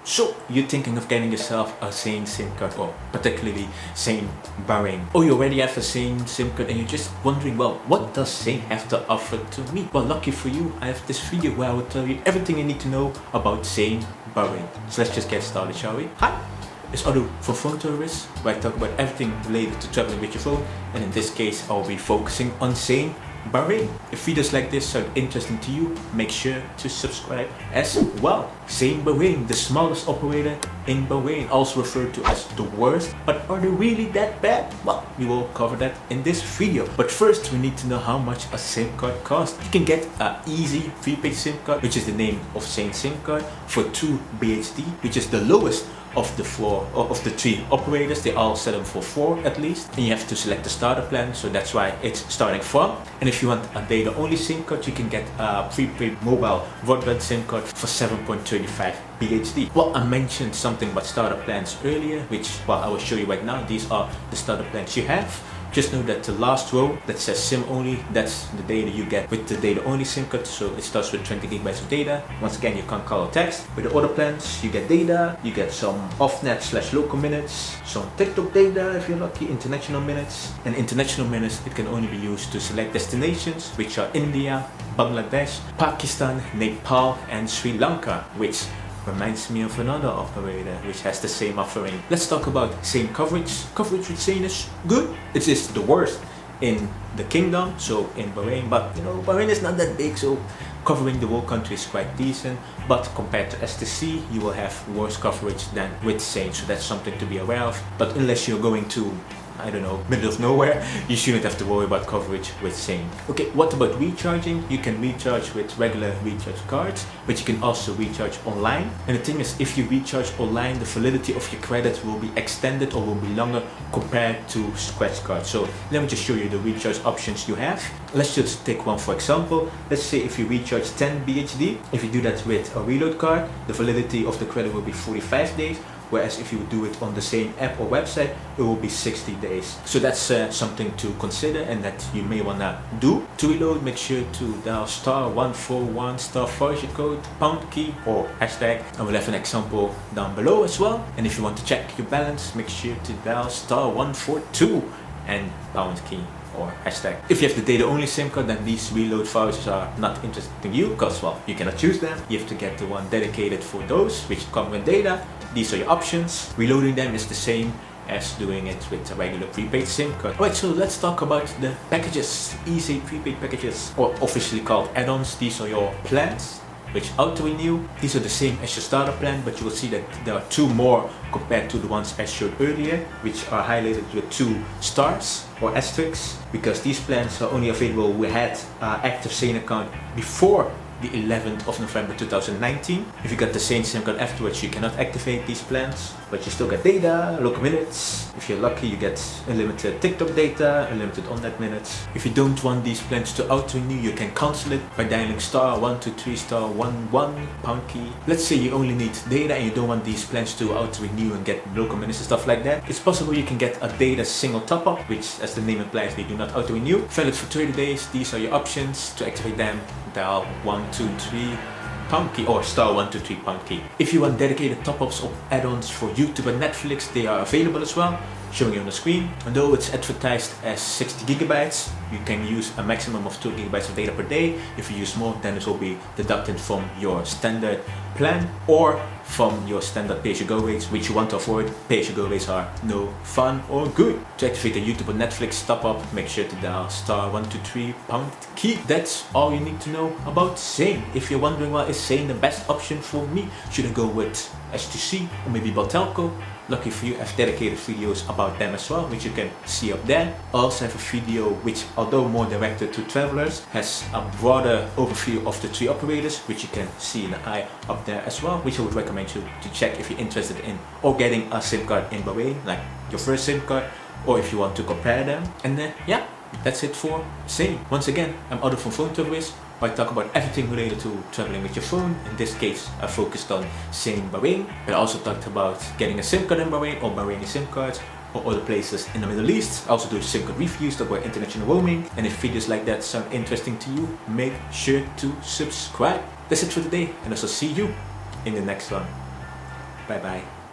So you're thinking of getting yourself a Zain SIM card, or particularly Zain Bahrain, or you already have a Zain SIM card and you're just wondering, well, what does Zain have to offer to me? Well, lucky for you, I have this video where I will tell you everything you need to know about Zain Bahrain. So let's just get started, shall we? Hi! It's Adu for Phone Tourists, where I talk about everything related to traveling with your phone, and in this case I'll be focusing on Zain Bahrain. If videos like this sound interesting to you, make sure to subscribe as well. Zain Bahrain, the smallest operator in Bahrain, also referred to as the worst. But are they really that bad? Well, we will cover that in this video. But first we need to know how much a SIM card costs. You can get a eeZee prepaid SIM card, which is the name of Zain SIM card, for 2 BHD, which is the lowest of the three operators. They all set them for 4 at least, and you have to select the starter plan, so that's why it's starting from. And if you want a data only SIM card, you can get a prepaid mobile broadband SIM card for 7.35 BHD. Well, I mentioned something about starter plans earlier, which, well, I will show you right now. These are the starter plans you have. Just know that the last row that says SIM only, that's the data you get with the data only SIM card. So it starts with 20 gigabytes of data. Once again, you can't call or text. With the other plans, you get data, you get some off-net/local minutes, some TikTok data if you're lucky, international minutes. And international minutes, it can only be used to select destinations, which are India, Bangladesh, Pakistan, Nepal, and Sri Lanka, which reminds me of another operator which has the same offering. Let's talk about Zain coverage. Coverage with Zain is good. It is the worst in the kingdom, so in Bahrain, but you know, Bahrain is not that big, so covering the whole country is quite decent. But compared to STC, you will have worse coverage than with Zain, so that's something to be aware of. But unless you're going to, I don't know, middle of nowhere, you shouldn't have to worry about coverage with Zain. Okay, what about recharging? You can recharge with regular recharge cards, but you can also recharge online. And the thing is, if you recharge online, the validity of your credit will be extended or will be longer compared to scratch cards. So let me just show you the recharge options you have. Let's just take one for example. Let's say if you recharge 10 BHD, if you do that with a reload card, the validity of the credit will be 45 days. Whereas if you do it on the same app or website, it will be 60 days. So that's something to consider and that you may wanna do. To reload, make sure to dial *141 *4 code, pound key or hashtag. I will have an example down below as well. And if you want to check your balance, make sure to dial *142 and pound key or hashtag. If you have the data only SIM card, then these reload vouchers are not interesting to you because, well, you cannot choose them. You have to get the one dedicated for those which come with data. These are your options. Reloading them is the same as doing it with a regular prepaid SIM card. Alright, so let's talk about the packages. eeZee prepaid packages, or officially called add-ons. These are your plans which auto-renew. These are the same as your starter plan, but you will see that there are 2 more compared to the ones I showed earlier, which are highlighted with 2 stars or asterisks, because these plans are only available who had active Zain account before the 11th of November 2019. If you got the same SIM card afterwards, you cannot activate these plans, but you still get data, local minutes. If you're lucky, you get unlimited TikTok data, unlimited on-net minutes. If you don't want these plans to auto-renew, you can cancel it by dialing *123 *11 pound key. Let's say you only need data and you don't want these plans to auto-renew and get local minutes and stuff like that. It's possible you can get a data single top-up, which, as the name implies, they do not auto-renew. Valid for 30 days. These are your options. To activate them, dial *123 pound key or *123 pound key. If you want dedicated top-ups of add-ons for YouTube and Netflix, they are available as well, showing you on the screen. Although it's advertised as 60 gigabytes, you can use a maximum of 2 gigabytes of data per day. If you use more, then it will be deducted from your standard plan or from your standard pay-as-you-go rates, which you want to avoid. Pay-as-you-go rates are no fun or good. To activate the YouTube or Netflix top-up, make sure to dial *123 pound key. That's all you need to know about Zain. If you're wondering, well, is Zain the best option for me? Should I go with STC or maybe Telco? Lucky for you, I have dedicated videos about them as well, which you can see up there. I also have a video which, although more directed to travelers, has a broader overview of the 3 operators, which you can see in the eye up there as well, which I would recommend you to check if you're interested in or getting a SIM card in Bahrain, like your first SIM card, or if you want to compare them. And then, yeah, that's it for Zain. Once again, I'm Adu from Phone Tourists, where I talk about everything related to traveling with your phone. In this case, I focused on Zain Bahrain, but I also talked about getting a SIM card in Bahrain or Bahraini SIM cards or other places in the Middle East. I also do SIM card reviews about international roaming, and if videos like that sound interesting to you, make sure to subscribe. That's it for today, and I shall see you in the next one. Bye bye.